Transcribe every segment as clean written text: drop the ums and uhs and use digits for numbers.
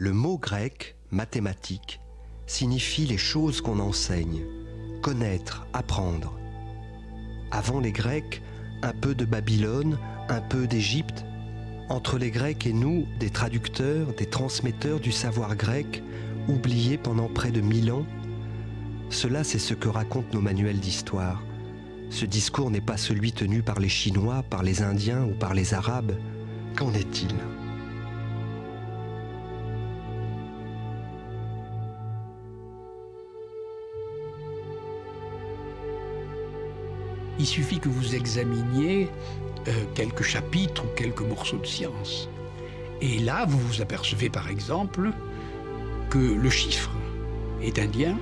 Le mot grec, mathématique, signifie les choses qu'on enseigne, connaître, apprendre. Avant les Grecs, un peu de Babylone, un peu d'Égypte. Entre les Grecs et nous, des traducteurs, des transmetteurs du savoir grec, oubliés pendant près de 1000 ans. Cela, c'est ce que racontent nos manuels d'histoire. Ce discours n'est pas celui tenu par les Chinois, par les Indiens ou par les Arabes. Qu'en est-il ? Il suffit que vous examiniez quelques chapitres ou quelques morceaux de science. Et là, vous vous apercevez par exemple que le chiffre est indien,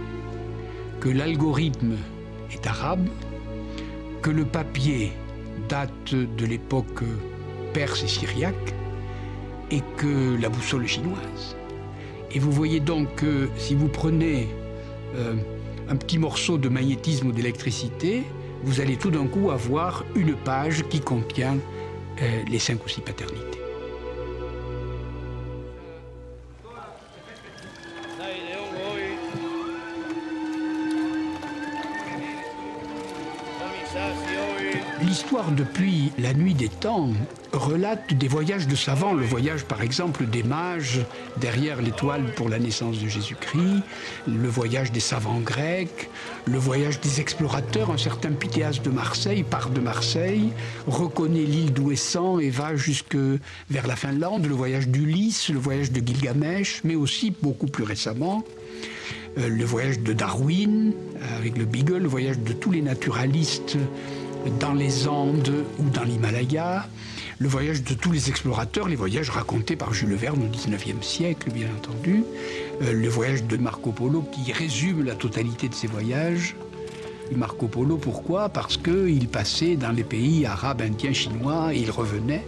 que l'algorithme est arabe, que le papier date de l'époque perse et syriaque, et que la boussole est chinoise. Et vous voyez donc que si vous prenez un petit morceau de magnétisme ou d'électricité, vous allez tout d'un coup avoir une page qui contient les 5 ou 6 paternités. L'histoire depuis la nuit des temps relate des voyages de savants, le voyage par exemple des mages derrière l'étoile pour la naissance de Jésus-Christ, le voyage des savants grecs, le voyage des explorateurs. Un certain Pythéas de Marseille part de Marseille, reconnaît l'île d'Ouessant et va jusque vers la Finlande, le voyage d'Ulysse, le voyage de Gilgamesh, mais aussi beaucoup plus récemment le voyage de Darwin avec le Beagle, le voyage de tous les naturalistes dans les Andes ou dans l'Himalaya, le voyage de tous les explorateurs, les voyages racontés par Jules Verne au XIXe siècle, bien entendu, le voyage de Marco Polo qui résume la totalité de ses voyages. Marco Polo, pourquoi? Parce qu'il passait dans les pays arabes, indiens, chinois, et il revenait.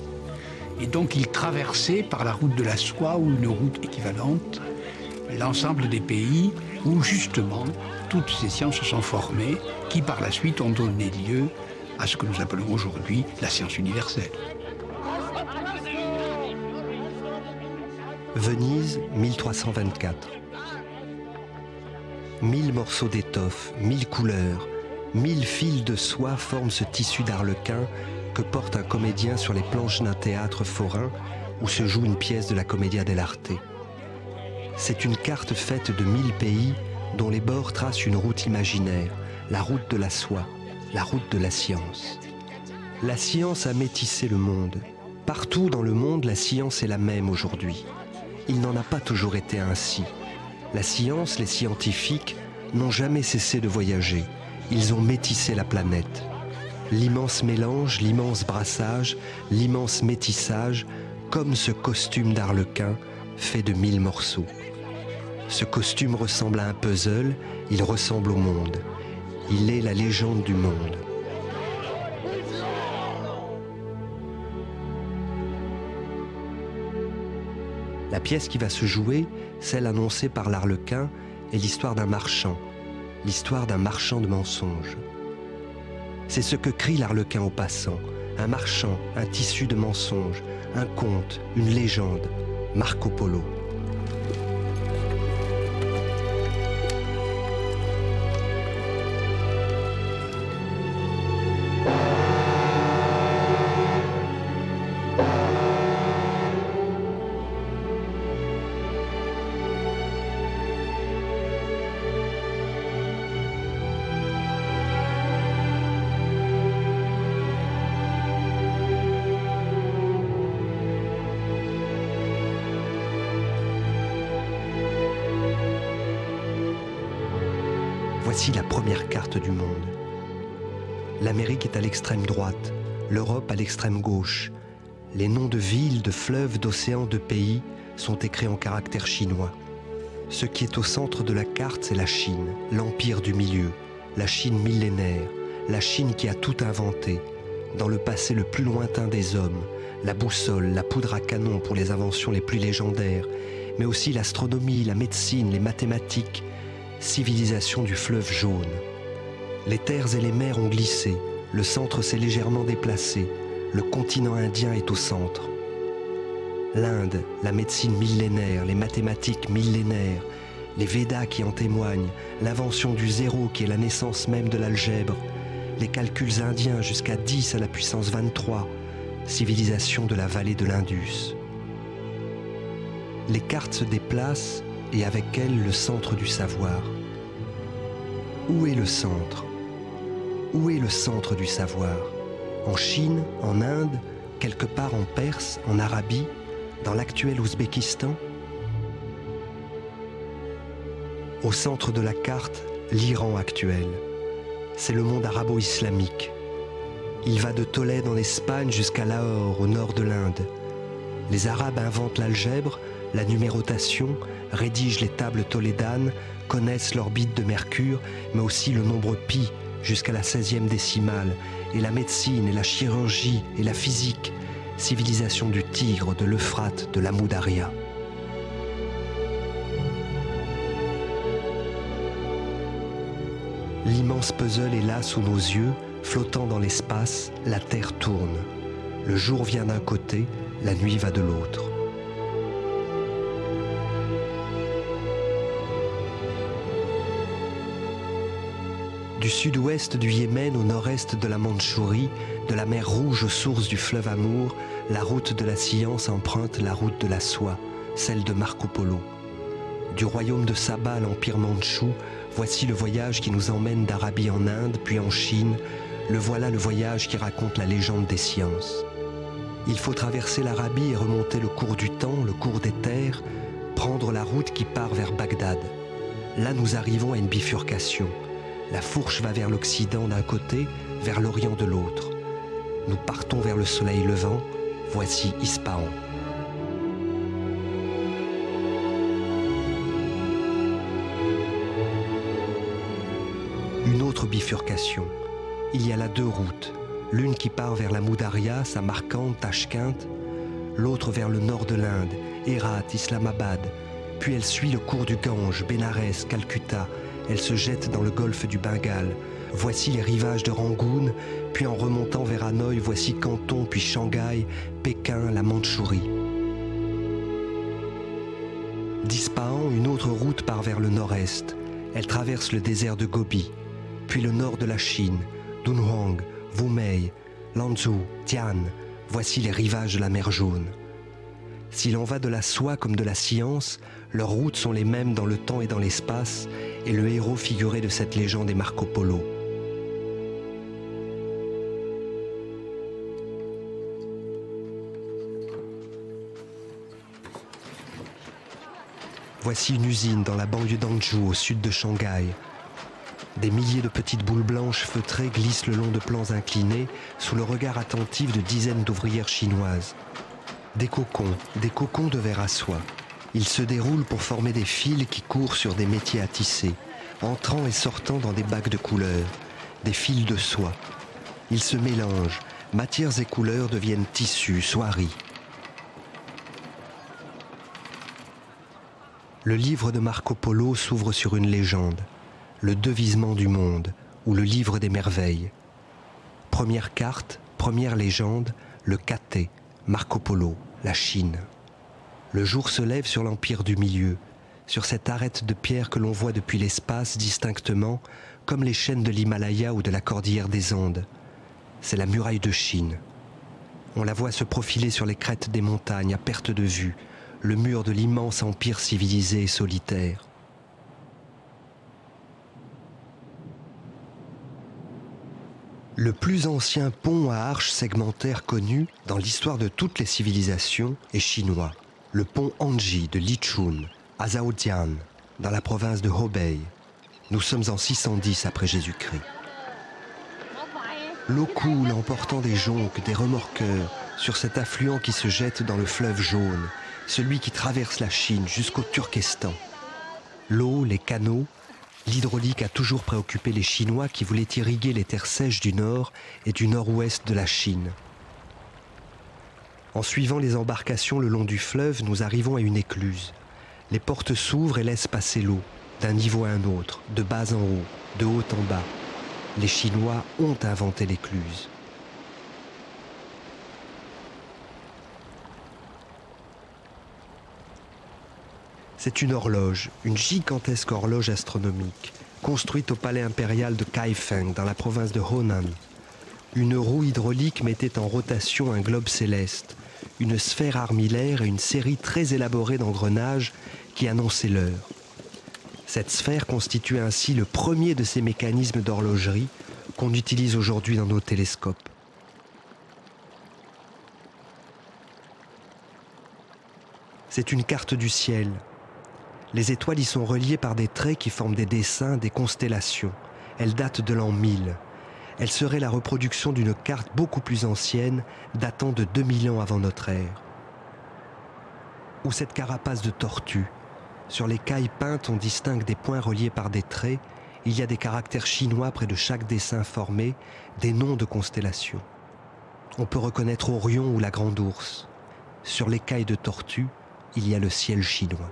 Et donc il traversait par la route de la soie ou une route équivalente l'ensemble des pays où justement toutes ces sciences se sont formées, qui par la suite ont donné lieu à ce que nous appelons aujourd'hui la science universelle. Venise, 1324. 1000 morceaux d'étoffe, 1000 couleurs, 1000 fils de soie forment ce tissu d'arlequin que porte un comédien sur les planches d'un théâtre forain où se joue une pièce de la Commedia dell'arte. C'est une carte faite de 1000 pays dont les bords tracent une route imaginaire, la route de la soie, la route de la science. La science a métissé le monde. Partout dans le monde, la science est la même aujourd'hui. Il n'en a pas toujours été ainsi. La science, les scientifiques, n'ont jamais cessé de voyager. Ils ont métissé la planète. L'immense mélange, l'immense brassage, l'immense métissage, comme ce costume d'arlequin fait de 1000 morceaux. Ce costume ressemble à un puzzle, il ressemble au monde. Il est la légende du monde. La pièce qui va se jouer, celle annoncée par l'Arlequin, est l'histoire d'un marchand de mensonges. C'est ce que crie l'Arlequin aux passants, un marchand, un tissu de mensonges, un conte, une légende, Marco Polo. Voici la première carte du monde. L'Amérique est à l'extrême droite, l'Europe à l'extrême gauche. Les noms de villes, de fleuves, d'océans, de pays sont écrits en caractères chinois. Ce qui est au centre de la carte, c'est la Chine, l'empire du milieu, la Chine millénaire, la Chine qui a tout inventé, dans le passé le plus lointain des hommes, la boussole, la poudre à canon pour les inventions les plus légendaires, mais aussi l'astronomie, la médecine, les mathématiques, civilisation du fleuve jaune. Les terres et les mers ont glissé, le centre s'est légèrement déplacé, le continent indien est au centre. L'Inde, la médecine millénaire, les mathématiques millénaires, les Védas qui en témoignent, l'invention du zéro qui est la naissance même de l'algèbre, les calculs indiens jusqu'à 10 à la puissance 23, civilisation de la vallée de l'Indus. Les cartes se déplacent et avec elles le centre du savoir. Où est le centre? Où est le centre du savoir? En Chine, en Inde, quelque part en Perse, en Arabie, dans l'actuel Ouzbékistan? Au centre de la carte, l'Iran actuel. C'est le monde arabo-islamique. Il va de Tolède en Espagne jusqu'à Lahore, au nord de l'Inde. Les Arabes inventent l'algèbre, la numérotation, rédigent les tables tolédanes, connaissent l'orbite de Mercure, mais aussi le nombre pi jusqu'à la 16e décimale, et la médecine, et la chirurgie, et la physique, civilisation du Tigre, de l'Euphrate, de l'Amou Daria. L'immense puzzle est là sous nos yeux, flottant dans l'espace, la Terre tourne. Le jour vient d'un côté, la nuit va de l'autre. Du sud-ouest du Yémen au nord-est de la Mandchourie, de la mer Rouge aux sources du fleuve Amour, la route de la science emprunte la route de la soie, celle de Marco Polo. Du royaume de Saba à l'empire mandchou, voici le voyage qui nous emmène d'Arabie en Inde, puis en Chine. Le voilà le voyage qui raconte la légende des sciences. Il faut traverser l'Arabie et remonter le cours du temps, le cours des terres, prendre la route qui part vers Bagdad. Là nous arrivons à une bifurcation. La fourche va vers l'Occident d'un côté, vers l'Orient de l'autre. Nous partons vers le soleil levant, voici Ispahan. Une autre bifurcation. Il y a là deux routes, l'une qui part vers la Moudaria, Samarcande, Tashkent, l'autre vers le nord de l'Inde, Hérat, Islamabad, puis elle suit le cours du Gange, Bénarès, Calcutta. Elle se jette dans le golfe du Bengale. Voici les rivages de Rangoon, puis en remontant vers Hanoï, voici Canton, puis Shanghai, Pékin, la Mandchourie. D'Ispahan, une autre route part vers le nord-est. Elle traverse le désert de Gobi, puis le nord de la Chine, Dunhuang, Wumei, Lanzhou, Tian. Voici les rivages de la mer Jaune. S'il en va de la soie comme de la science, leurs routes sont les mêmes dans le temps et dans l'espace, et le héros figuré de cette légende est Marco Polo. Voici une usine dans la banlieue d'Hangzhou, au sud de Shanghai. Des milliers de petites boules blanches feutrées glissent le long de plans inclinés, sous le regard attentif de dizaines d'ouvrières chinoises. Des cocons de verre à soie. Ils se déroulent pour former des fils qui courent sur des métiers à tisser, entrant et sortant dans des bacs de couleurs, des fils de soie. Ils se mélangent, matières et couleurs deviennent tissus, soieries. Le livre de Marco Polo s'ouvre sur une légende, le devisement du monde, ou le livre des merveilles. Première carte, première légende, le Cathay, Marco Polo, la Chine. Le jour se lève sur l'empire du milieu, sur cette arête de pierre que l'on voit depuis l'espace distinctement, comme les chaînes de l'Himalaya ou de la cordillère des Andes. C'est la muraille de Chine. On la voit se profiler sur les crêtes des montagnes à perte de vue, le mur de l'immense empire civilisé et solitaire. Le plus ancien pont à arches segmentaires connu dans l'histoire de toutes les civilisations est chinois. Le pont Anji de Lichun, à Zhaodian, dans la province de Hebei. Nous sommes en 610 après Jésus-Christ. L'eau coule emportant des jonques, des remorqueurs, sur cet affluent qui se jette dans le fleuve jaune, celui qui traverse la Chine jusqu'au Turkestan. L'eau, les canaux, l'hydraulique a toujours préoccupé les Chinois qui voulaient irriguer les terres sèches du nord et du nord-ouest de la Chine. En suivant les embarcations le long du fleuve, nous arrivons à une écluse. Les portes s'ouvrent et laissent passer l'eau, d'un niveau à un autre, de bas en haut, de haut en bas. Les Chinois ont inventé l'écluse. C'est une horloge, une gigantesque horloge astronomique, construite au palais impérial de Kaifeng, dans la province de Honan. Une roue hydraulique mettait en rotation un globe céleste, une sphère armillaire et une série très élaborée d'engrenages qui annonçaient l'heure. Cette sphère constituait ainsi le premier de ces mécanismes d'horlogerie qu'on utilise aujourd'hui dans nos télescopes. C'est une carte du ciel. Les étoiles y sont reliées par des traits qui forment des dessins, des constellations. Elle date de l'an 1000. Elle serait la reproduction d'une carte beaucoup plus ancienne, datant de 2000 ans avant notre ère. Ou cette carapace de tortue. Sur l'écaille peinte, on distingue des points reliés par des traits. Il y a des caractères chinois près de chaque dessin formé, des noms de constellations. On peut reconnaître Orion ou la Grande Ourse. Sur l'écaille de tortue, il y a le ciel chinois.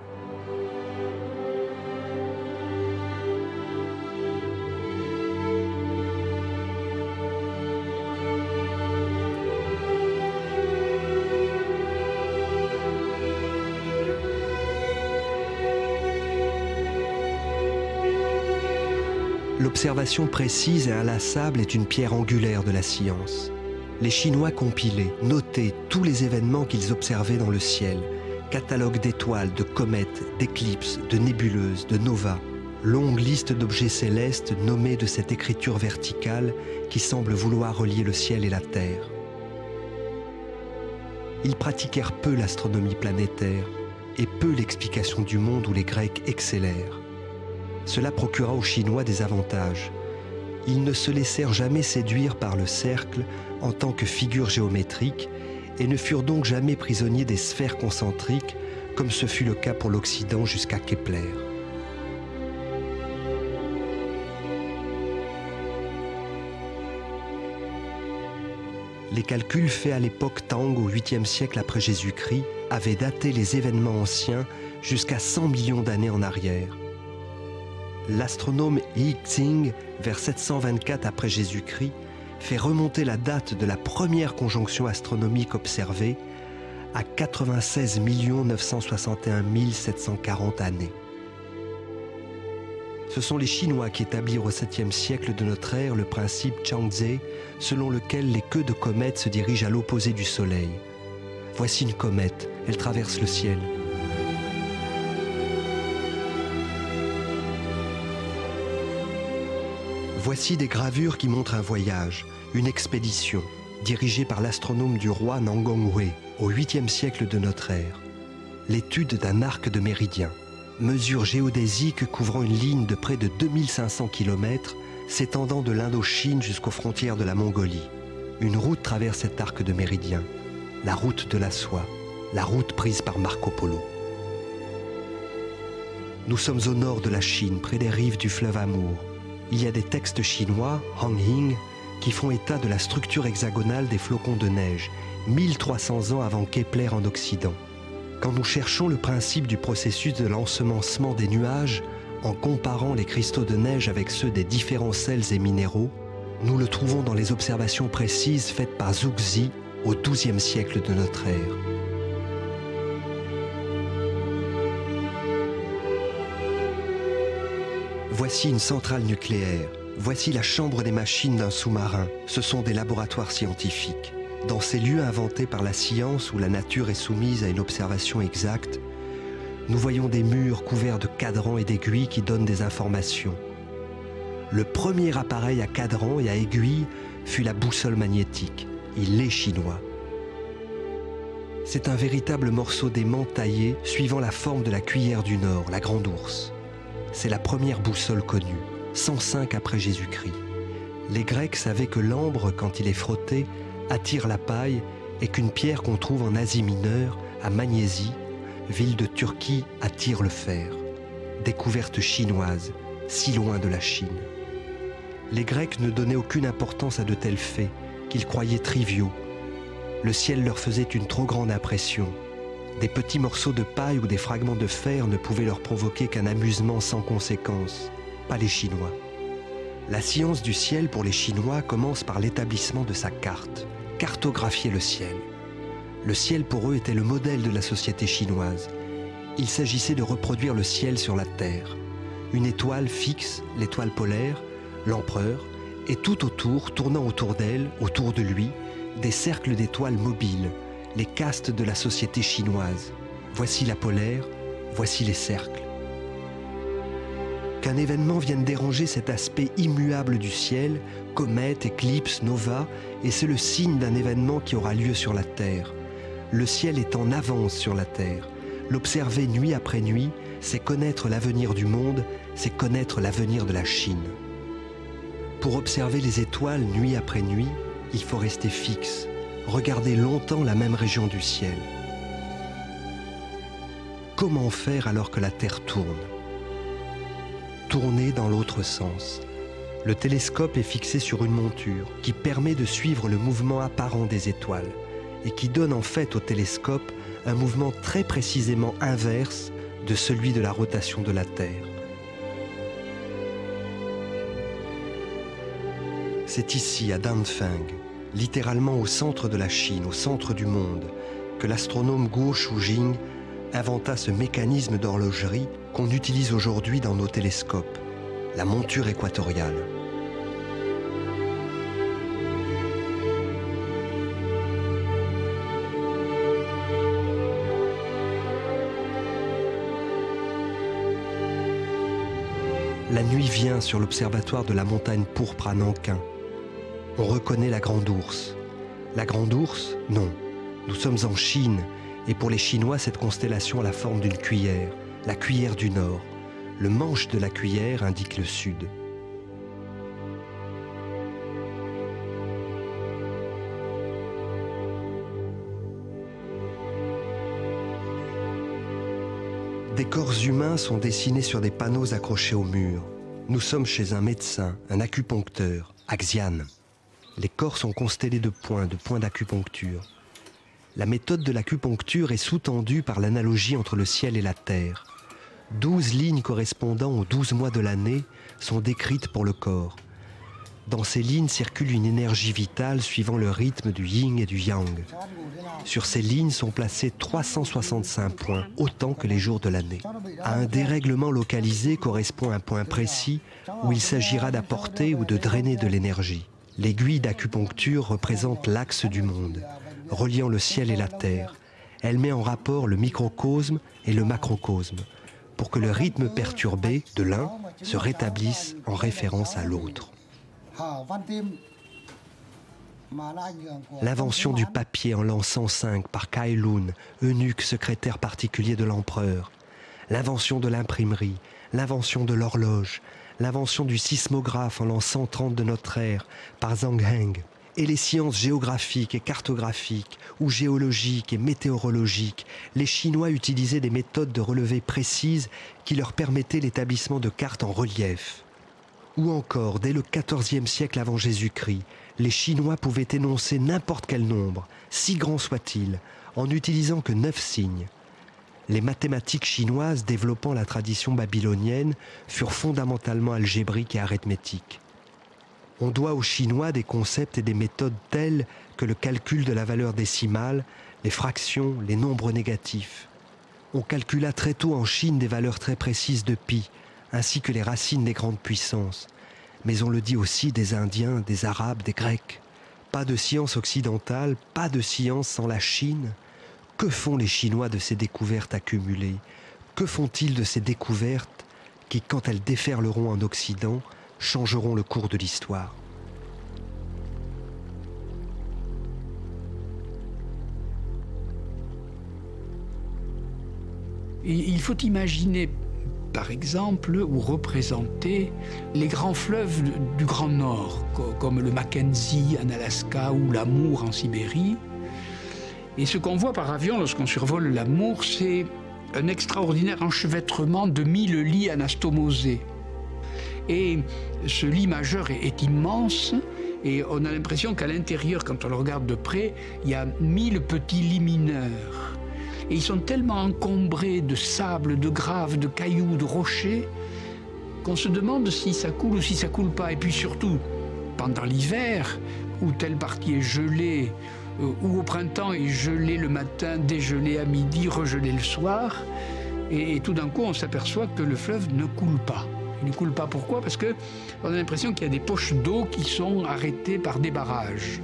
L'observation précise et inlassable est une pierre angulaire de la science. Les Chinois compilaient, notaient tous les événements qu'ils observaient dans le ciel, catalogue d'étoiles, de comètes, d'éclipses, de nébuleuses, de novas, longue liste d'objets célestes nommés de cette écriture verticale qui semble vouloir relier le ciel et la terre. Ils pratiquèrent peu l'astronomie planétaire et peu l'explication du monde où les Grecs excellèrent. Cela procura aux Chinois des avantages. Ils ne se laissèrent jamais séduire par le cercle en tant que figure géométrique et ne furent donc jamais prisonniers des sphères concentriques comme ce fut le cas pour l'Occident jusqu'à Kepler. Les calculs faits à l'époque Tang au 8e siècle après Jésus-Christ avaient daté les événements anciens jusqu'à 100 millions d'années en arrière. L'astronome Yi Xing, vers 724 après Jésus-Christ, fait remonter la date de la première conjonction astronomique observée à 96 961 740 années. Ce sont les Chinois qui établirent au 7e siècle de notre ère le principe Chang'e, selon lequel les queues de comètes se dirigent à l'opposé du Soleil. Voici une comète, elle traverse le ciel. Voici des gravures qui montrent un voyage, une expédition, dirigée par l'astronome du roi Nangongwei au 8e siècle de notre ère. L'étude d'un arc de méridien, mesure géodésique couvrant une ligne de près de 2500 km s'étendant de l'Indochine jusqu'aux frontières de la Mongolie. Une route traverse cet arc de méridien, la route de la soie, la route prise par Marco Polo. Nous sommes au nord de la Chine, près des rives du fleuve Amour. Il y a des textes chinois, Hanhing, qui font état de la structure hexagonale des flocons de neige, 1300 ans avant Kepler en Occident. Quand nous cherchons le principe du processus de l'ensemencement des nuages, en comparant les cristaux de neige avec ceux des différents sels et minéraux, nous le trouvons dans les observations précises faites par Zhuxi au XIIe siècle de notre ère. Voici une centrale nucléaire. Voici la chambre des machines d'un sous-marin. Ce sont des laboratoires scientifiques. Dans ces lieux inventés par la science où la nature est soumise à une observation exacte, nous voyons des murs couverts de cadrans et d'aiguilles qui donnent des informations. Le premier appareil à cadran et à aiguille fut la boussole magnétique. Il est chinois. C'est un véritable morceau d'aimant taillé suivant la forme de la cuillère du Nord, la Grande Ourse. C'est la première boussole connue, 105 après Jésus-Christ. Les Grecs savaient que l'ambre, quand il est frotté, attire la paille et qu'une pierre qu'on trouve en Asie mineure, à Magnésie, ville de Turquie, attire le fer. Découverte chinoise, si loin de la Chine. Les Grecs ne donnaient aucune importance à de tels faits, qu'ils croyaient triviaux. Le ciel leur faisait une trop grande impression. Des petits morceaux de paille ou des fragments de fer ne pouvaient leur provoquer qu'un amusement sans conséquence, pas les Chinois. La science du ciel pour les Chinois commence par l'établissement de sa carte, cartographier le ciel. Le ciel pour eux était le modèle de la société chinoise. Il s'agissait de reproduire le ciel sur la terre. Une étoile fixe, l'étoile polaire, l'empereur, et tout autour, tournant autour d'elle, autour de lui, des cercles d'étoiles mobiles, les castes de la société chinoise. Voici la polaire, voici les cercles. Qu'un événement vienne déranger cet aspect immuable du ciel, comète, éclipse, nova, et c'est le signe d'un événement qui aura lieu sur la Terre. Le ciel est en avance sur la Terre. L'observer nuit après nuit, c'est connaître l'avenir du monde, c'est connaître l'avenir de la Chine. Pour observer les étoiles nuit après nuit, il faut rester fixe, regarder longtemps la même région du ciel. Comment faire alors que la Terre tourne ? Tourner dans l'autre sens. Le télescope est fixé sur une monture qui permet de suivre le mouvement apparent des étoiles et qui donne en fait au télescope un mouvement très précisément inverse de celui de la rotation de la Terre. C'est ici, à Danfeng, littéralement au centre de la Chine, au centre du monde, que l'astronome Guo Shujing inventa ce mécanisme d'horlogerie qu'on utilise aujourd'hui dans nos télescopes, la monture équatoriale. La nuit vient sur l'observatoire de la montagne pourpre à Nankin. On reconnaît la Grande Ourse. La Grande Ourse, non. Nous sommes en Chine, et pour les Chinois, cette constellation a la forme d'une cuillère, la cuillère du Nord. Le manche de la cuillère indique le Sud. Des corps humains sont dessinés sur des panneaux accrochés au mur. Nous sommes chez un médecin, un acupuncteur, Axian. Les corps sont constellés de points d'acupuncture. La méthode de l'acupuncture est sous-tendue par l'analogie entre le ciel et la terre. 12 lignes correspondant aux 12 mois de l'année sont décrites pour le corps. Dans ces lignes circule une énergie vitale suivant le rythme du yin et du yang. Sur ces lignes sont placés 365 points, autant que les jours de l'année. À un dérèglement localisé correspond un point précis où il s'agira d'apporter ou de drainer de l'énergie. L'aiguille d'acupuncture représente l'axe du monde, reliant le ciel et la terre. Elle met en rapport le microcosme et le macrocosme, pour que le rythme perturbé de l'un se rétablisse en référence à l'autre. L'invention du papier en l'an 105 par Cai Lun, eunuque secrétaire particulier de l'empereur. L'invention de l'imprimerie, l'invention de l'horloge, l'invention du sismographe en l'an 130 de notre ère par Zhang Heng. Et les sciences géographiques et cartographiques, ou géologiques et météorologiques, les Chinois utilisaient des méthodes de relevé précises qui leur permettaient l'établissement de cartes en relief. Ou encore, dès le XIVe siècle avant Jésus-Christ, les Chinois pouvaient énoncer n'importe quel nombre, si grand soit-il, en n'utilisant que 9 signes. Les mathématiques chinoises développant la tradition babylonienne furent fondamentalement algébriques et arithmétiques. On doit aux Chinois des concepts et des méthodes tels que le calcul de la valeur décimale, les fractions, les nombres négatifs. On calcula très tôt en Chine des valeurs très précises de pi, ainsi que les racines des grandes puissances. Mais on le dit aussi des Indiens, des Arabes, des Grecs. Pas de science occidentale, pas de science sans la Chine. Que font les Chinois de ces découvertes accumulées? Que font-ils de ces découvertes qui, quand elles déferleront en Occident, changeront le cours de l'histoire? Il faut imaginer, par exemple, ou représenter les grands fleuves du Grand Nord, comme le Mackenzie en Alaska ou l'Amour en Sibérie. Et ce qu'on voit par avion lorsqu'on survole l'Amour, c'est un extraordinaire enchevêtrement de 1000 lits anastomosés. Et ce lit majeur est immense, et on a l'impression qu'à l'intérieur, quand on le regarde de près, il y a 1000 petits lits mineurs. Et ils sont tellement encombrés de sable, de graves, de cailloux, de rochers, qu'on se demande si ça coule ou si ça coule pas. Et puis surtout, pendant l'hiver, où telle partie est gelée, ou au printemps est gelée le matin, dégelée à midi, regelée le soir, Et tout d'un coup, on s'aperçoit que le fleuve ne coule pas. Il ne coule pas pourquoi? Parce qu'on a l'impression qu'il y a des poches d'eau qui sont arrêtées par des barrages.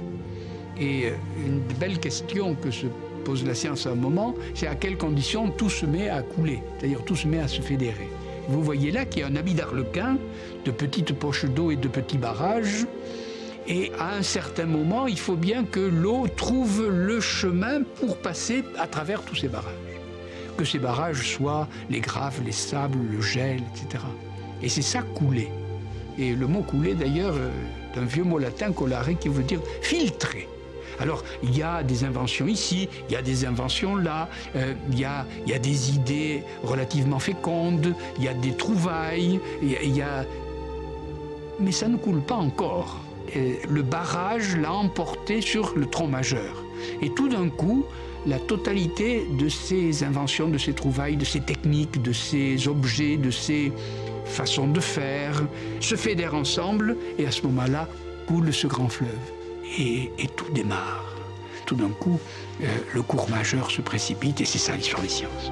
Et une belle question que se pose la science à un moment, c'est à quelles conditions tout se met à couler, c'est-à-dire tout se met à se fédérer. Vous voyez là qu'il y a un habit d'Arlequin, de petites poches d'eau et de petits barrages, et à un certain moment, il faut bien que l'eau trouve le chemin pour passer à travers tous ces barrages. Que ces barrages soient les graves, les sables, le gel, etc. Et c'est ça couler. Et le mot couler, d'ailleurs, est un vieux mot latin collaré qui veut dire filtrer. Alors, il y a des inventions ici, il y a des inventions là, il y a des idées relativement fécondes, il y a des trouvailles, mais ça ne coule pas encore. Le barrage l'a emporté sur le tronc majeur. Et tout d'un coup, la totalité de ces inventions, de ces trouvailles, de ces techniques, de ces objets, de ces façons de faire, se fédèrent ensemble et à ce moment-là, coule ce grand fleuve. Et tout démarre. Tout d'un coup, le cours majeur se précipite et c'est ça l'histoire des sciences.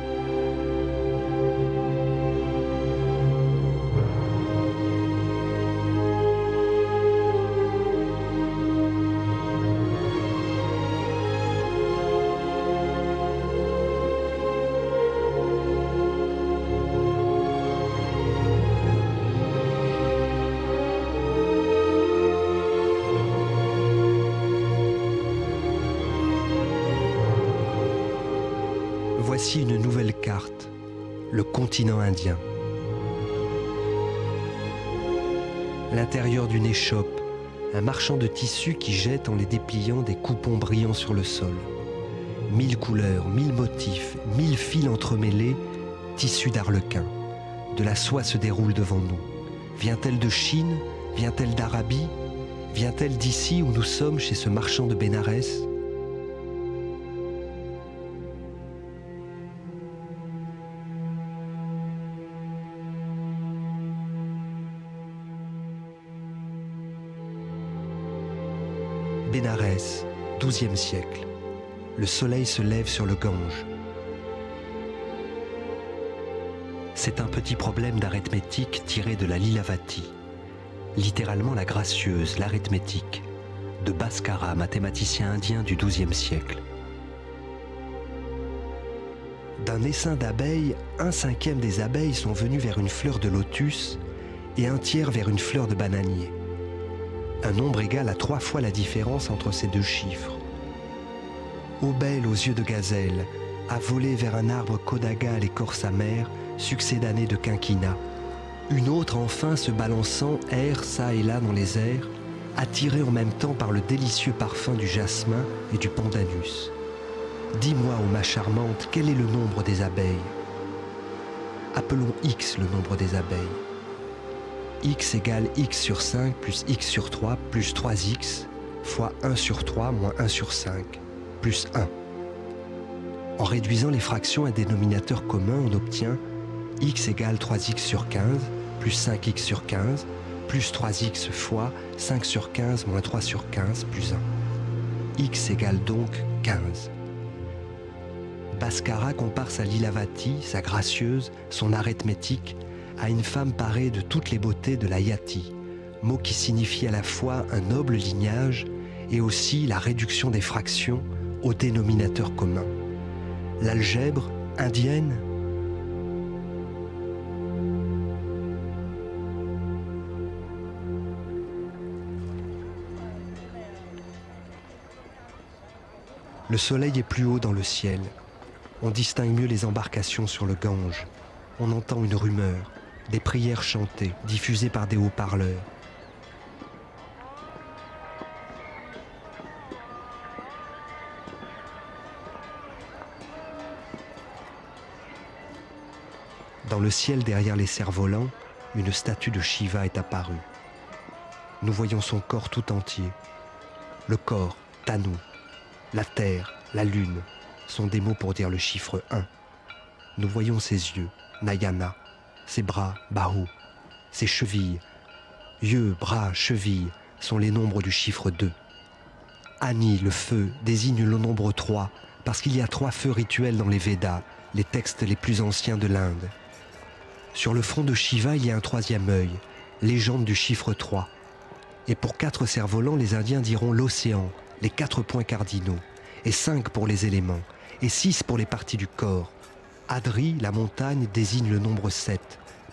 Voici une nouvelle carte, le continent indien. L'intérieur d'une échoppe, un marchand de tissus qui jette en les dépliant des coupons brillants sur le sol. 1000 couleurs, 1000 motifs, 1000 fils entremêlés, tissus d'Arlequin. De la soie se déroule devant nous. Vient-elle de Chine? Vient-elle d'Arabie? Vient-elle d'ici où nous sommes chez ce marchand de Bénarès? Bénarès, XIIe siècle. Le soleil se lève sur le Gange. C'est un petit problème d'arithmétique tiré de la Lilavati, littéralement la gracieuse, l'arithmétique, de Bhaskara, mathématicien indien du XIIe siècle. D'un essaim d'abeilles, 1/5 des abeilles sont venues vers une fleur de lotus et 1/3 vers une fleur de bananier. Un nombre égal à 3 fois la différence entre ces deux chiffres. Ô belle aux yeux de gazelle, à voler vers un arbre kodaga à l'écorce amère, succédanée de quinquina. Une autre enfin se balançant erre çà et là dans les airs, attirée en même temps par le délicieux parfum du jasmin et du pandanus. Dis-moi, ô ma charmante, quel est le nombre des abeilles? Appelons X le nombre des abeilles. X égale X sur 5 plus X sur 3 plus 3X fois 1 sur 3 moins 1 sur 5 plus 1. En réduisant les fractions à un dénominateur commun, on obtient X égale 3X sur 15 plus 5X sur 15 plus 3X fois 5 sur 15 moins 3 sur 15 plus 1. X égale donc 15. Bhaskara compare sa Lilavati, sa gracieuse, son arithmétique, à une femme parée de toutes les beautés de la yati, mot qui signifie à la fois un noble lignage et aussi la réduction des fractions au dénominateur commun. L'algèbre indienne. Le soleil est plus haut dans le ciel. On distingue mieux les embarcations sur le Gange. On entend une rumeur, des prières chantées, diffusées par des haut-parleurs. Dans le ciel derrière les cerfs-volants, une statue de Shiva est apparue. Nous voyons son corps tout entier. Le corps, Tanu, la terre, la lune, sont des mots pour dire le chiffre 1. Nous voyons ses yeux, Nayana, ses bras, Bahu, ses chevilles. Yeux, bras, chevilles sont les nombres du chiffre 2. Ani, le feu, désigne le nombre 3 parce qu'il y a 3 feux rituels dans les Védas, les textes les plus anciens de l'Inde. Sur le front de Shiva, il y a un troisième œil, légende du chiffre 3. Et pour 4 cerfs-volants, les Indiens diront l'océan, les 4 points cardinaux, et 5 pour les éléments, et 6 pour les parties du corps. Adri, la montagne, désigne le nombre 7,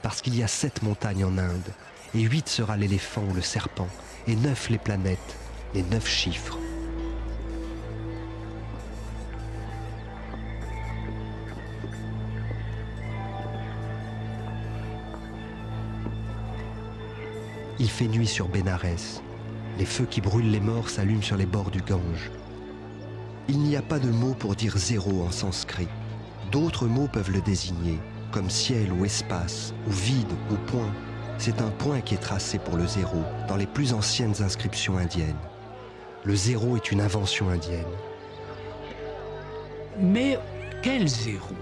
parce qu'il y a 7 montagnes en Inde, et 8 sera l'éléphant ou le serpent, et 9 les planètes, les 9 chiffres. Il fait nuit sur Bénarès. Les feux qui brûlent les morts s'allument sur les bords du Gange. Il n'y a pas de mot pour dire zéro en sanskrit. D'autres mots peuvent le désigner, comme ciel ou espace, ou vide ou point. C'est un point qui est tracé pour le zéro dans les plus anciennes inscriptions indiennes. Le zéro est une invention indienne. Mais quel zéro ?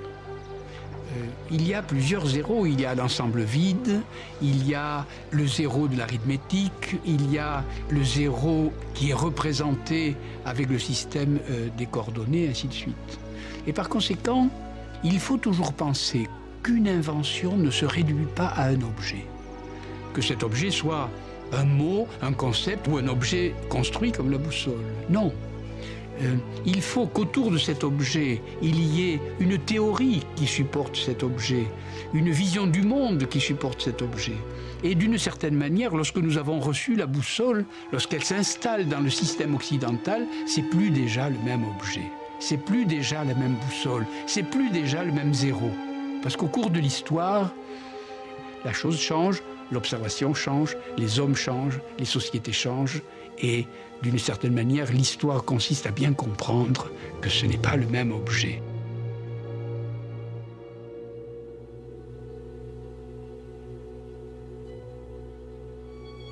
Il y a plusieurs zéros. Il y a l'ensemble vide, il y a le zéro de l'arithmétique, il y a le zéro qui est représenté avec le système des coordonnées, ainsi de suite. Et par conséquent, il faut toujours penser qu'une invention ne se réduit pas à un objet. Que cet objet soit un mot, un concept ou un objet construit comme la boussole. Non. Il faut qu'autour de cet objet, il y ait une théorie qui supporte cet objet, une vision du monde qui supporte cet objet. Et d'une certaine manière, lorsque nous avons reçu la boussole, lorsqu'elle s'installe dans le système occidental, c'est plus déjà le même objet. C'est plus déjà la même boussole. C'est plus déjà le même zéro. Parce qu'au cours de l'histoire, la chose change, l'observation change, les hommes changent, les sociétés changent. Et d'une certaine manière, l'histoire consiste à bien comprendre que ce n'est pas le même objet.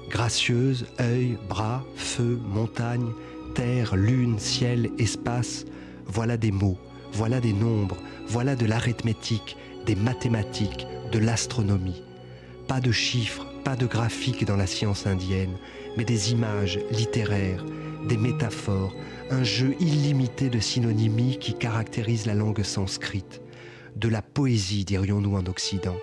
Gracieuse, œil, bras, feu, montagne, terre, lune, ciel, espace, voilà des mots, voilà des nombres, voilà de l'arithmétique, des mathématiques, de l'astronomie. Pas de chiffres, pas de graphiques dans la science indienne, mais des images littéraires, des métaphores, un jeu illimité de synonymies qui caractérise la langue sanskrite, de la poésie, dirions-nous en Occident.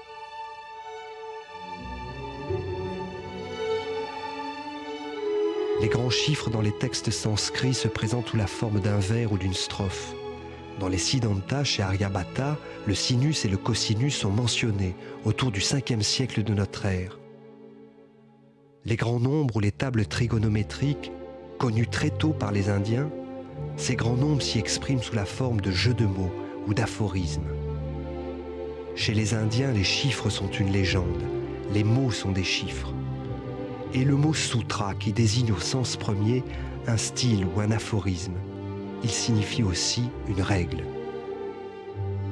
Les grands chiffres dans les textes sanskrits se présentent sous la forme d'un vers ou d'une strophe. Dans les Siddhanta, chez Aryabhata, le sinus et le cosinus sont mentionnés autour du 5e siècle de notre ère. Les grands nombres ou les tables trigonométriques, connus très tôt par les Indiens, ces grands nombres s'y expriment sous la forme de jeux de mots ou d'aphorismes. Chez les Indiens, les chiffres sont une légende, les mots sont des chiffres. Et le mot sutra, qui désigne au sens premier un style ou un aphorisme, il signifie aussi une règle.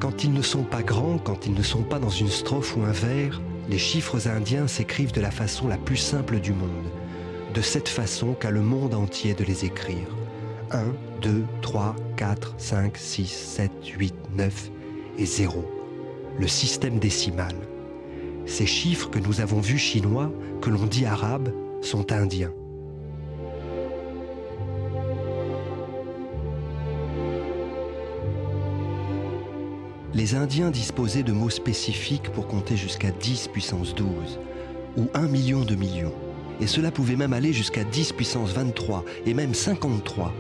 Quand ils ne sont pas grands, quand ils ne sont pas dans une strophe ou un vers, les chiffres indiens s'écrivent de la façon la plus simple du monde, de cette façon qu'a le monde entier de les écrire. 1, 2, 3, 4, 5, 6, 7, 8, 9 et 0. Le système décimal. Ces chiffres que nous avons vus chinois, que l'on dit arabes, sont indiens. Les Indiens disposaient de mots spécifiques pour compter jusqu'à 10 puissance 12, ou 1 million de millions. Et cela pouvait même aller jusqu'à 10 puissance 23, et même 53.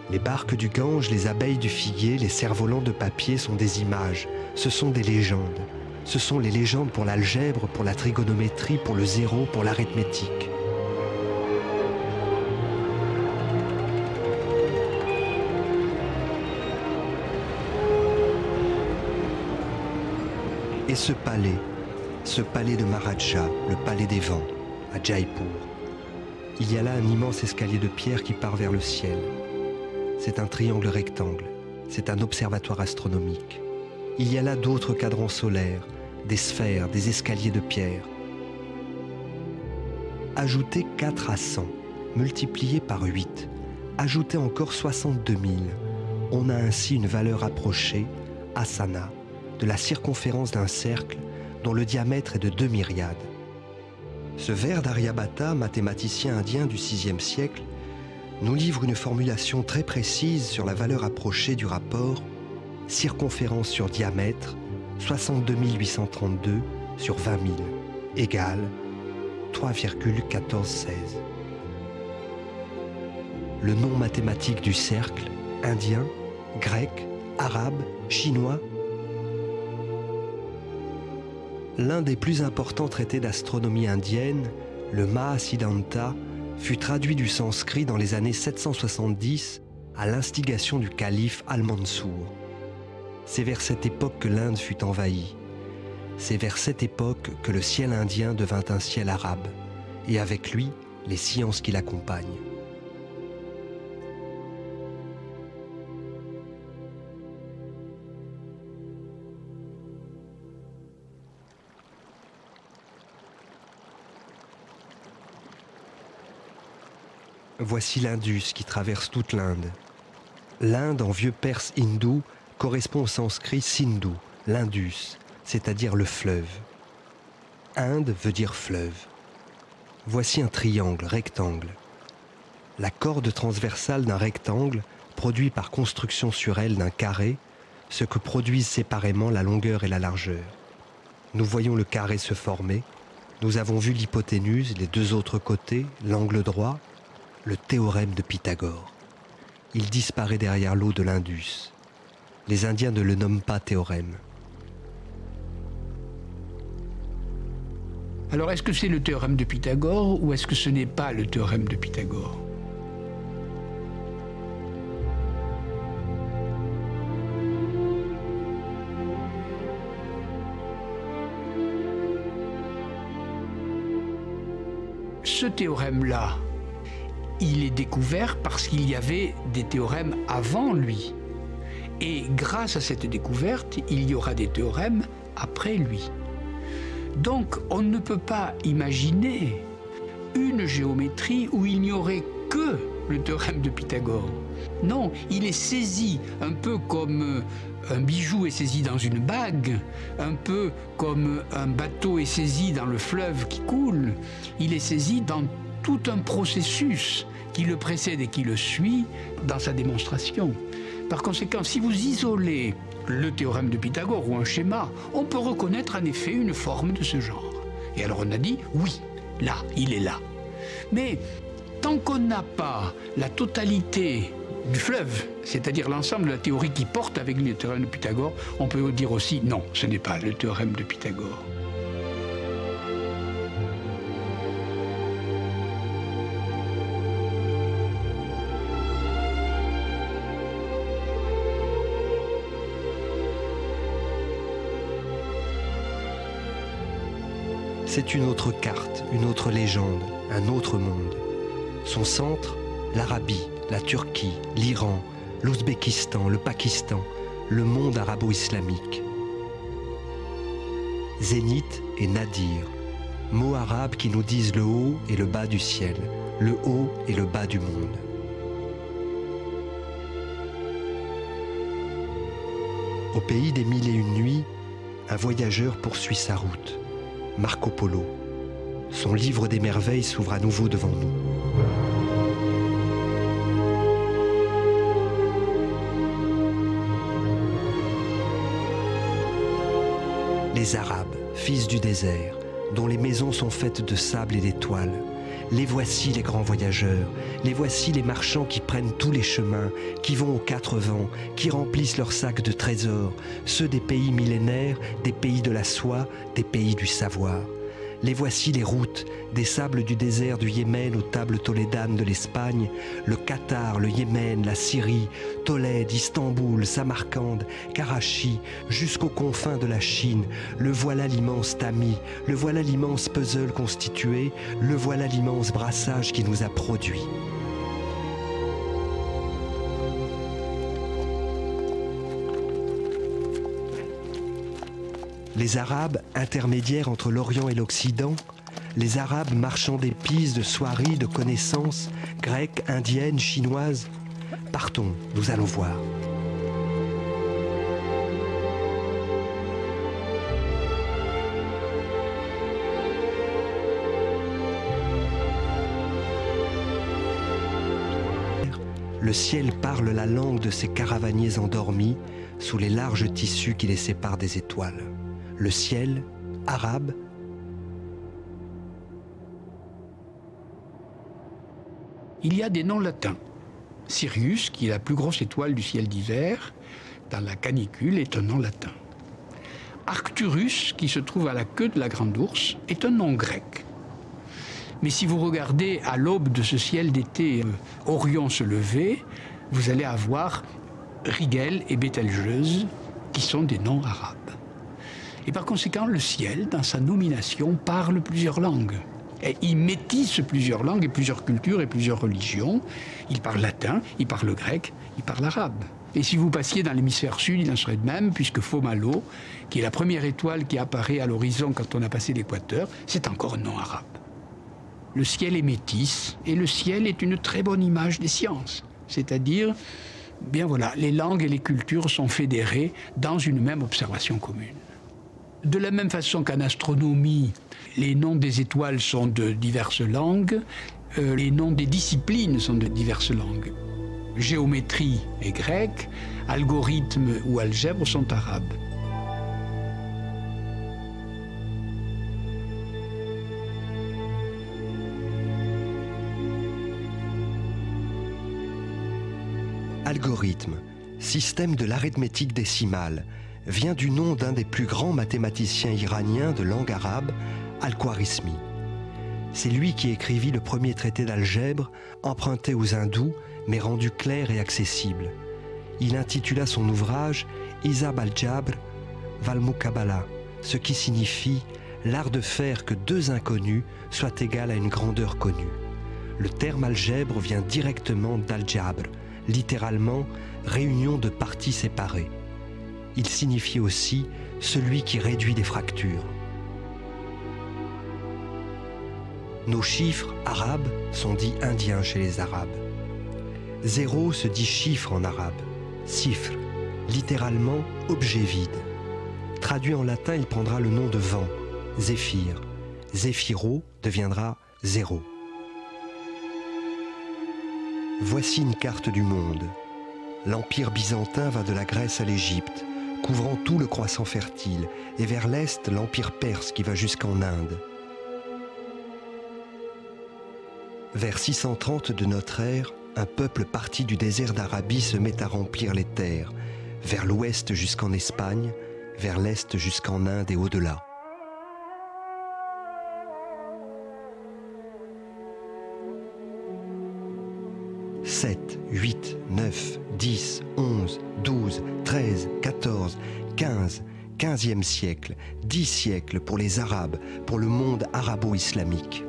Les barques du Gange, les abeilles du figuier, les cerfs-volants de papier sont des images, ce sont des légendes. Ce sont les légendes pour l'algèbre, pour la trigonométrie, pour le zéro, pour l'arithmétique. Et ce palais de Maharaja, le palais des vents, à Jaipur. Il y a là un immense escalier de pierre qui part vers le ciel. C'est un triangle rectangle, c'est un observatoire astronomique. Il y a là d'autres cadrans solaires, des sphères, des escaliers de pierre. Ajoutez 4 à 100, multiplié par 8, ajoutez encore 62 000. On a ainsi une valeur approchée, asana, de la circonférence d'un cercle dont le diamètre est de 2 myriades. Ce vers d'Aryabhata, mathématicien indien du VIe siècle, nous livre une formulation très précise sur la valeur approchée du rapport circonférence sur diamètre 62 832 sur 20 000 égale 3,1416. Le nom mathématique du cercle, indien, grec, arabe, chinois. L'un des plus importants traités d'astronomie indienne, le Mahasiddhanta, fut traduit du sanskrit dans les années 770 à l'instigation du calife Al-Mansour. C'est vers cette époque que l'Inde fut envahie. C'est vers cette époque que le ciel indien devint un ciel arabe, et avec lui, les sciences qui l'accompagnent. Voici l'Indus qui traverse toute l'Inde. L'Inde, en vieux perse hindou, correspond au sanskrit Sindhu, l'Indus, c'est-à-dire le fleuve. Inde veut dire fleuve. Voici un triangle, rectangle. La corde transversale d'un rectangle produit par construction sur elle d'un carré ce que produisent séparément la longueur et la largeur. Nous voyons le carré se former, nous avons vu l'hypoténuse, les deux autres côtés, l'angle droit, le théorème de Pythagore. Il disparaît derrière l'eau de l'Indus. Les Indiens ne le nomment pas théorème. Alors, est-ce que c'est le théorème de Pythagore ou est-ce que ce n'est pas le théorème de Pythagore? Ce théorème-là, il est découvert parce qu'il y avait des théorèmes avant lui. Et grâce à cette découverte, il y aura des théorèmes après lui. Donc, on ne peut pas imaginer une géométrie où il n'y aurait que le théorème de Pythagore. Non, il est saisi un peu comme un bijou est saisi dans une bague, un peu comme un bateau est saisi dans le fleuve qui coule. Il est saisi dans tout un processus qui le précède et qui le suit dans sa démonstration. Par conséquent, si vous isolez le théorème de Pythagore ou un schéma, on peut reconnaître en effet une forme de ce genre. Et alors on a dit, oui, là, il est là. Mais tant qu'on n'a pas la totalité du fleuve, c'est-à-dire l'ensemble de la théorie qui porte avec le théorème de Pythagore, on peut dire aussi, non, ce n'est pas le théorème de Pythagore. C'est une autre carte, une autre légende, un autre monde. Son centre, l'Arabie, la Turquie, l'Iran, l'Ouzbékistan, le Pakistan, le monde arabo-islamique. Zénith et Nadir, mots arabes qui nous disent le haut et le bas du ciel, le haut et le bas du monde. Au pays des mille et une nuits, un voyageur poursuit sa route. Marco Polo. Son livre des merveilles s'ouvre à nouveau devant nous. Les Arabes, fils du désert, dont les maisons sont faites de sable et d'étoiles. Les voici les grands voyageurs, les voici les marchands qui prennent tous les chemins, qui vont aux quatre vents, qui remplissent leurs sacs de trésors, ceux des pays millénaires, des pays de la soie, des pays du savoir. Les voici les routes, des sables du désert du Yémen aux tables tolédanes de l'Espagne, le Qatar, le Yémen, la Syrie, Tolède, Istanbul, Samarcande, Karachi, jusqu'aux confins de la Chine. Le voilà l'immense tamis, le voilà l'immense puzzle constitué, le voilà l'immense brassage qui nous a produits. Les Arabes, intermédiaires entre l'Orient et l'Occident, les Arabes marchands d'épices, de soieries, de connaissances, grecques, indiennes, chinoises. Partons, nous allons voir. Le ciel parle la langue de ces caravaniers endormis sous les larges tissus qui les séparent des étoiles. Le ciel, arabe, il y a des noms latins. Sirius, qui est la plus grosse étoile du ciel d'hiver, dans la canicule, est un nom latin. Arcturus, qui se trouve à la queue de la grande ourse, est un nom grec. Mais si vous regardez à l'aube de ce ciel d'été, Orion se lever, vous allez avoir Rigel et Bételgeuse, qui sont des noms arabes. Et par conséquent, le ciel, dans sa nomination, parle plusieurs langues. Et il métisse plusieurs langues et plusieurs cultures et plusieurs religions. Il parle latin, il parle grec, il parle arabe. Et si vous passiez dans l'hémisphère sud, il en serait de même, puisque Fomalhaut, qui est la première étoile qui apparaît à l'horizon quand on a passé l'équateur, c'est encore un nom arabe. Le ciel est métis, et le ciel est une très bonne image des sciences. C'est-à-dire, bien voilà, les langues et les cultures sont fédérées dans une même observation commune. De la même façon qu'en astronomie, les noms des étoiles sont de diverses langues, les noms des disciplines sont de diverses langues. Géométrie est grecque, algorithme ou algèbre sont arabes. Algorithme, système de l'arithmétique décimale, vient du nom d'un des plus grands mathématiciens iraniens de langue arabe, Al-Khwarizmi. C'est lui qui écrivit le premier traité d'algèbre, emprunté aux hindous, mais rendu clair et accessible. Il intitula son ouvrage « Hisab al-Jabr wal-Muqabala », ce qui signifie « l'art de faire que deux inconnus soient égales à une grandeur connue ». Le terme algèbre vient directement d'al-Jabr, littéralement « réunion de parties séparées ». Il signifie aussi « celui qui réduit des fractures ». Nos chiffres arabes sont dits indiens chez les Arabes. 0 se dit chiffre en arabe, sifr, littéralement objet vide. Traduit en latin, il prendra le nom de vent, zéphyr. Zéphiro deviendra 0. Voici une carte du monde. L'empire byzantin va de la Grèce à l'Égypte, couvrant tout le croissant fertile, et vers l'est, l'empire perse qui va jusqu'en Inde. Vers 630 de notre ère, un peuple parti du désert d'Arabie se met à remplir les terres, vers l'ouest jusqu'en Espagne, vers l'est jusqu'en Inde et au-delà. « 7, 8, 9, 10, 11, 12, 13, 14, 15, 15e siècle, 10 siècles pour les Arabes, pour le monde arabo-islamique. »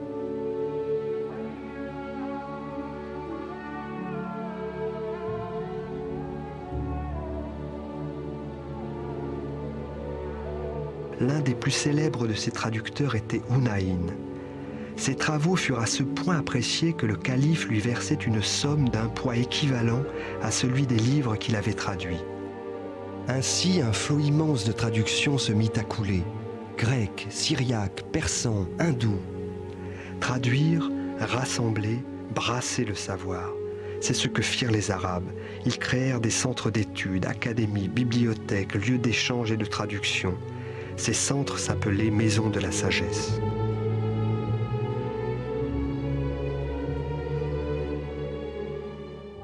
L'un des plus célèbres de ses traducteurs était Hunayn. Ses travaux furent à ce point appréciés que le calife lui versait une somme d'un poids équivalent à celui des livres qu'il avait traduits. Ainsi, un flot immense de traductions se mit à couler. Grec, syriaque, persan, hindou. Traduire, rassembler, brasser le savoir. C'est ce que firent les Arabes. Ils créèrent des centres d'études, académies, bibliothèques, lieux d'échange et de traduction. Ces centres s'appelaient Maisons de la Sagesse.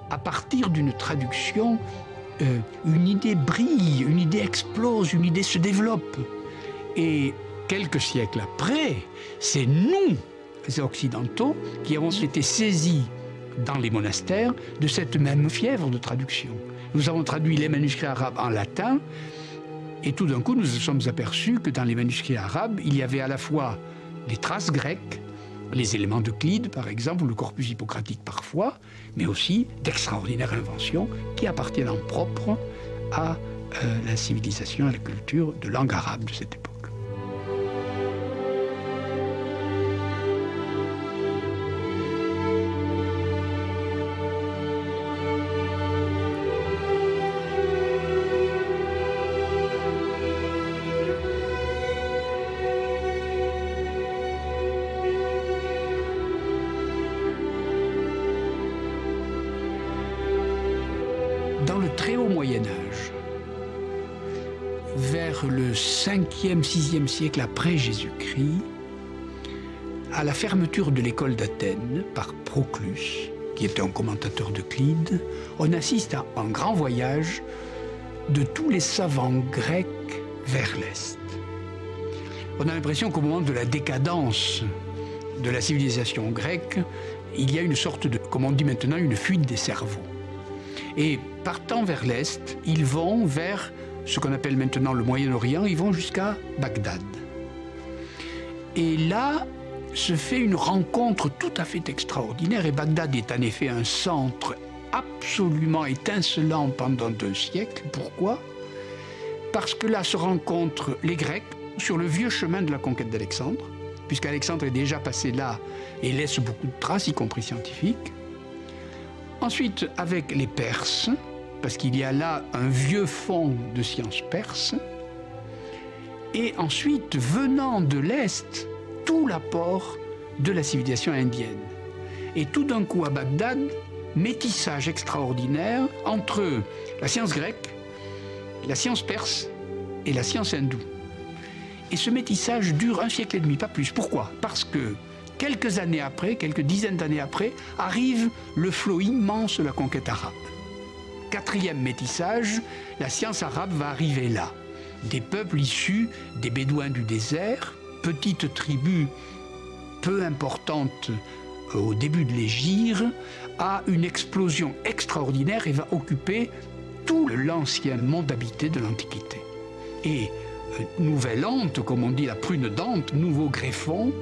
À partir d'une traduction, une idée brille, une idée explose, une idée se développe. Et quelques siècles après, c'est nous, les Occidentaux, qui avons été saisis dans les monastères de cette même fièvre de traduction. Nous avons traduit les manuscrits arabes en latin, et tout d'un coup, nous nous sommes aperçus que dans les manuscrits arabes, il y avait à la fois des traces grecques, les éléments d'Euclide, par exemple, ou le corpus hippocratique parfois, mais aussi d'extraordinaires inventions qui appartiennent en propre à la civilisation, à la culture de langue arabe de cette époque. dans le très haut Moyen-Âge, vers le 5e, 6e siècle après Jésus-Christ, à la fermeture de l'école d'Athènes par Proclus, qui était un commentateur d'Euclide, on assiste à un grand voyage de tous les savants grecs vers l'Est. On a l'impression qu'au moment de la décadence de la civilisation grecque, il y a une sorte de, comme on dit maintenant, une fuite des cerveaux. Et partant vers l'Est, ils vont vers ce qu'on appelle maintenant le Moyen-Orient, ils vont jusqu'à Bagdad. Et là, se fait une rencontre tout à fait extraordinaire, et Bagdad est en effet un centre absolument étincelant pendant 2 siècles. Pourquoi? Parce que là se rencontrent les Grecs sur le vieux chemin de la conquête d'Alexandre, puisqu'Alexandre est déjà passé là et laisse beaucoup de traces, y compris scientifiques. Ensuite, avec les Perses, parce qu'il y a là un vieux fond de sciences perses. Et ensuite, venant de l'Est, tout l'apport de la civilisation indienne. Et tout d'un coup, à Bagdad, métissage extraordinaire entre la science grecque, la science perse et la science hindoue. Et ce métissage dure 1 siècle et demi, pas plus. Pourquoi? Parce que quelques années après, quelques dizaines d'années après, arrive le flot immense de la conquête arabe. 4e métissage, la science arabe va arriver là. Des peuples issus des Bédouins du désert, petites tribus peu importantes au début de l'hégire, a une explosion extraordinaire et va occuper tout l'ancien monde habité de l'Antiquité. Et nouvelle Ante, comme on dit la prune d'Ante, nouveau greffon,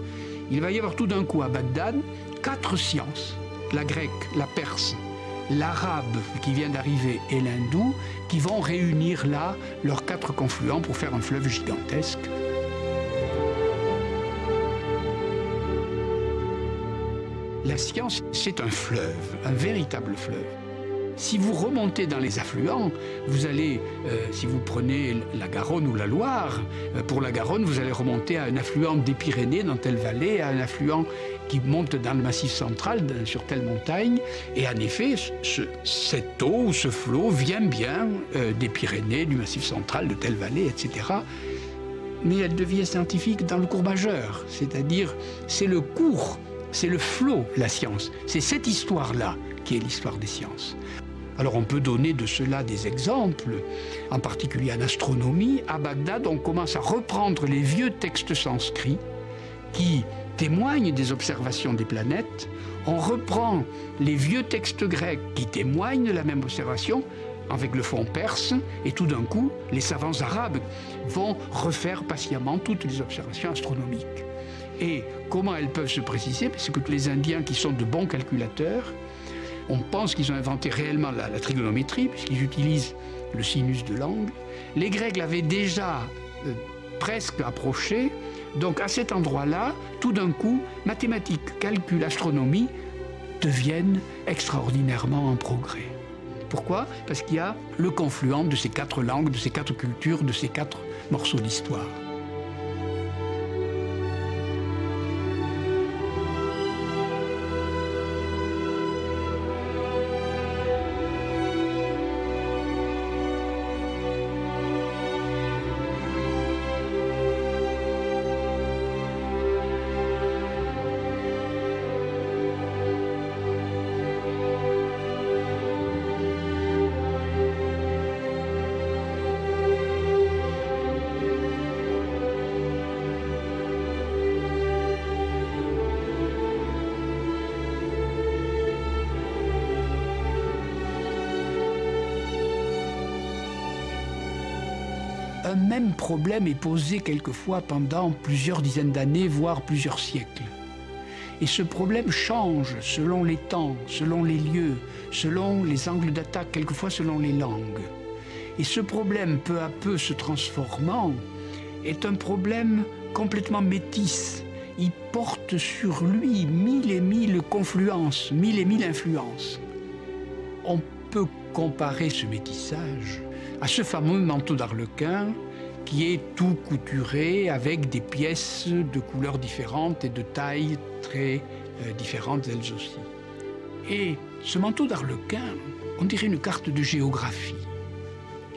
il va y avoir tout d'un coup à Bagdad 4 sciences, la grecque, la perse, l'arabe qui vient d'arriver et l'hindou, qui vont réunir là leurs 4 confluents pour faire un fleuve gigantesque. La science, c'est un fleuve, un véritable fleuve. Si vous remontez dans les affluents, vous allez, si vous prenez la Garonne ou la Loire, pour la Garonne, vous allez remonter à un affluent des Pyrénées dans telle vallée, à un affluent qui monte dans le Massif central, sur telle montagne. Et en effet, cette eau ou ce flot vient bien des Pyrénées, du Massif central, de telle vallée, etc. Mais elle devient scientifique dans le cours majeur, c'est-à-dire c'est le cours, c'est le flot, la science. C'est cette histoire-là qui est l'histoire des sciences. Alors on peut donner de cela des exemples, en particulier en astronomie. À Bagdad, on commence à reprendre les vieux textes sanscrits qui témoignent des observations des planètes. On reprend les vieux textes grecs qui témoignent de la même observation avec le fond perse, et tout d'un coup, les savants arabes vont refaire patiemment toutes les observations astronomiques. Et comment elles peuvent se préciser? Parce que les Indiens, qui sont de bons calculateurs, on pense qu'ils ont inventé réellement la trigonométrie, puisqu'ils utilisent le sinus de l'angle. Les Grecs l'avaient déjà presque approché. Donc à cet endroit-là, tout d'un coup, mathématiques, calcul, astronomie deviennent extraordinairement en progrès. Pourquoi? Parce qu'il y a le confluent de ces 4 langues, de ces 4 cultures, de ces 4 morceaux d'histoire. Un même problème est posé quelquefois pendant plusieurs dizaines d'années, voire plusieurs siècles. Et ce problème change selon les temps, selon les lieux, selon les angles d'attaque, quelquefois selon les langues. Et ce problème, peu à peu se transformant, est un problème complètement métis. Il porte sur lui 1000 et 1000 confluences, 1000 et 1000 influences. On peut comparer ce métissage à ce fameux manteau d'Arlequin qui est tout couturé avec des pièces de couleurs différentes et de tailles très différentes elles aussi. Et Ce manteau d'Arlequin, on dirait une carte de géographie.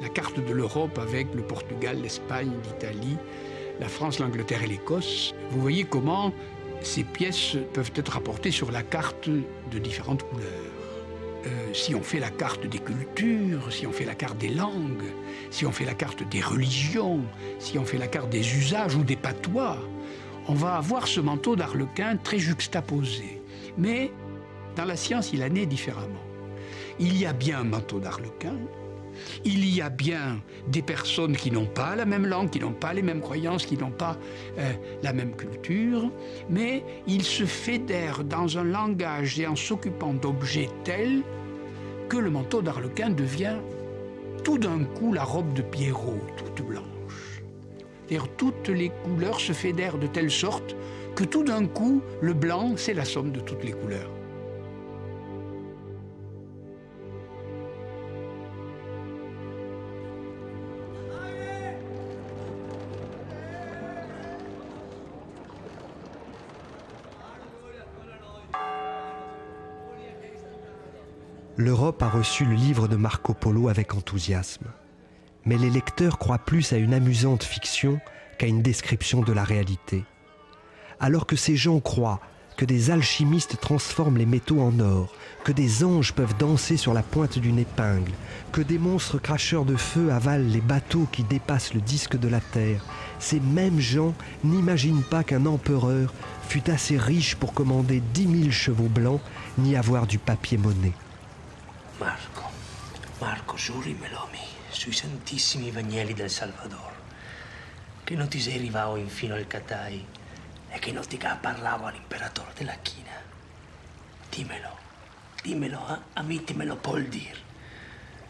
La carte de l'Europe avec le Portugal, l'Espagne, l'Italie, la France, l'Angleterre et l'Écosse. Vous voyez comment ces pièces peuvent être rapportées sur la carte de différentes couleurs. Si on fait la carte des cultures, si on fait la carte des langues, si on fait la carte des religions, si on fait la carte des usages ou des patois, on va avoir ce manteau d'Arlequin très juxtaposé. Mais dans la science, il en est différemment. Il y a bien un manteau d'Arlequin, il y a bien des personnes qui n'ont pas la même langue, qui n'ont pas les mêmes croyances, qui n'ont pas la même culture, mais ils se fédèrent dans un langage et en s'occupant d'objets tels que le manteau d'Arlequin devient tout d'un coup la robe de Pierrot, toute blanche. C'est-à-dire toutes les couleurs se fédèrent de telle sorte que tout d'un coup, le blanc, c'est la somme de toutes les couleurs. L'Europe a reçu le livre de Marco Polo avec enthousiasme. Mais les lecteurs croient plus à une amusante fiction qu'à une description de la réalité. Alors que ces gens croient que des alchimistes transforment les métaux en or, que des anges peuvent danser sur la pointe d'une épingle, que des monstres cracheurs de feu avalent les bateaux qui dépassent le disque de la Terre, ces mêmes gens n'imaginent pas qu'un empereur fut assez riche pour commander 10 000 chevaux blancs ni avoir du papier-monnaie. Marco, giurimelo sui santissimi Vangeli del Salvador, che non ti sei arrivato infino al Catay e che non ti parlavo all'imperatore della China. Dimmelo, a me te me lo puoi dire.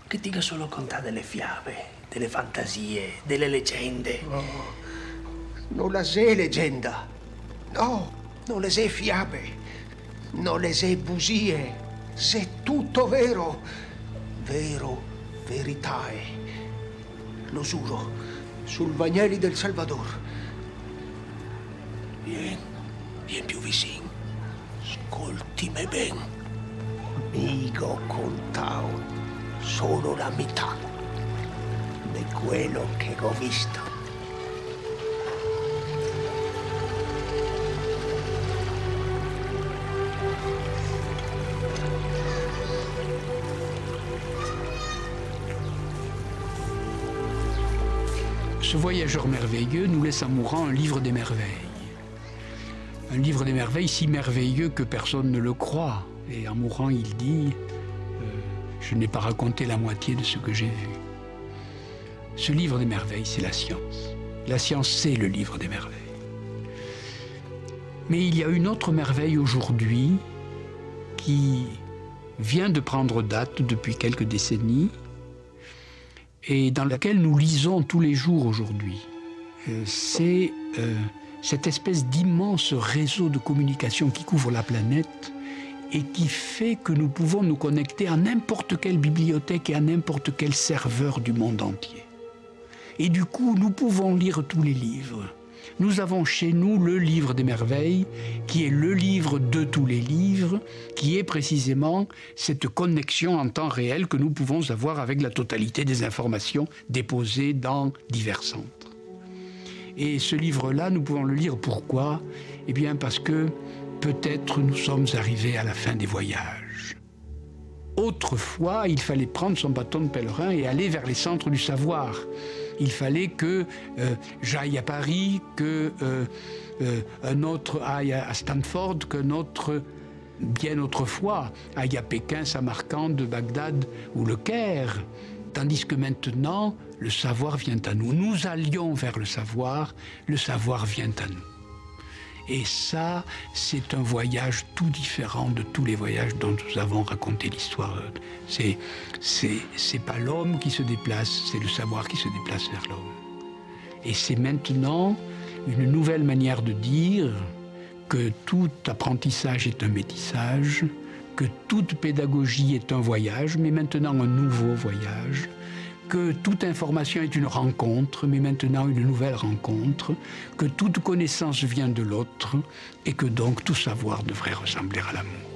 Che ti solo contare delle fiabe, delle fantasie, delle leggende. No, non le sei leggenda. No, non le sei fiabe, non le sei bugie. C'est tutto vero. Vero, verità è. Lo giuro, sul Vangeli del Salvador. Vien più vicino. Ascoltimi ben. Amico contao solo la metà di quello che ho visto. Ce voyageur merveilleux nous laisse en mourant un livre des merveilles. Un livre des merveilles si merveilleux que personne ne le croit. Et en mourant, il dit « Je n'ai pas raconté la moitié de ce que j'ai vu ». Ce livre des merveilles, c'est la science. La science, c'est le livre des merveilles. Mais il y a une autre merveille aujourd'hui qui vient de prendre date depuis quelques décennies et dans laquelle nous lisons tous les jours aujourd'hui. C'est cette espèce d'immense réseau de communication qui couvre la planète et qui fait que nous pouvons nous connecter à n'importe quelle bibliothèque et à n'importe quel serveur du monde entier. Et du coup, nous pouvons lire tous les livres. Nous avons chez nous le livre des merveilles, qui est le livre de tous les livres, qui est précisément cette connexion en temps réel que nous pouvons avoir avec la totalité des informations déposées dans divers centres. Et ce livre-là, nous pouvons le lire pourquoi? Eh bien parce que peut-être nous sommes arrivés à la fin des voyages. Autrefois, il fallait prendre son bâton de pèlerin et aller vers les centres du savoir. Il fallait que j'aille à Paris, qu'un autre aille à Stanford, qu'un autre, bien autrefois, aille à Pékin, Samarcande, Bagdad ou le Caire. Tandis que maintenant, le savoir vient à nous. Nous allions vers le savoir vient à nous. Et ça, c'est un voyage tout différent de tous les voyages dont nous avons raconté l'histoire. C'est pas l'homme qui se déplace, c'est le savoir qui se déplace vers l'homme. Et c'est maintenant une nouvelle manière de dire que tout apprentissage est un métissage, que toute pédagogie est un voyage, mais maintenant un nouveau voyage, que toute information est une rencontre, mais maintenant une nouvelle rencontre, que toute connaissance vient de l'autre, et que donc tout savoir devrait ressembler à l'amour.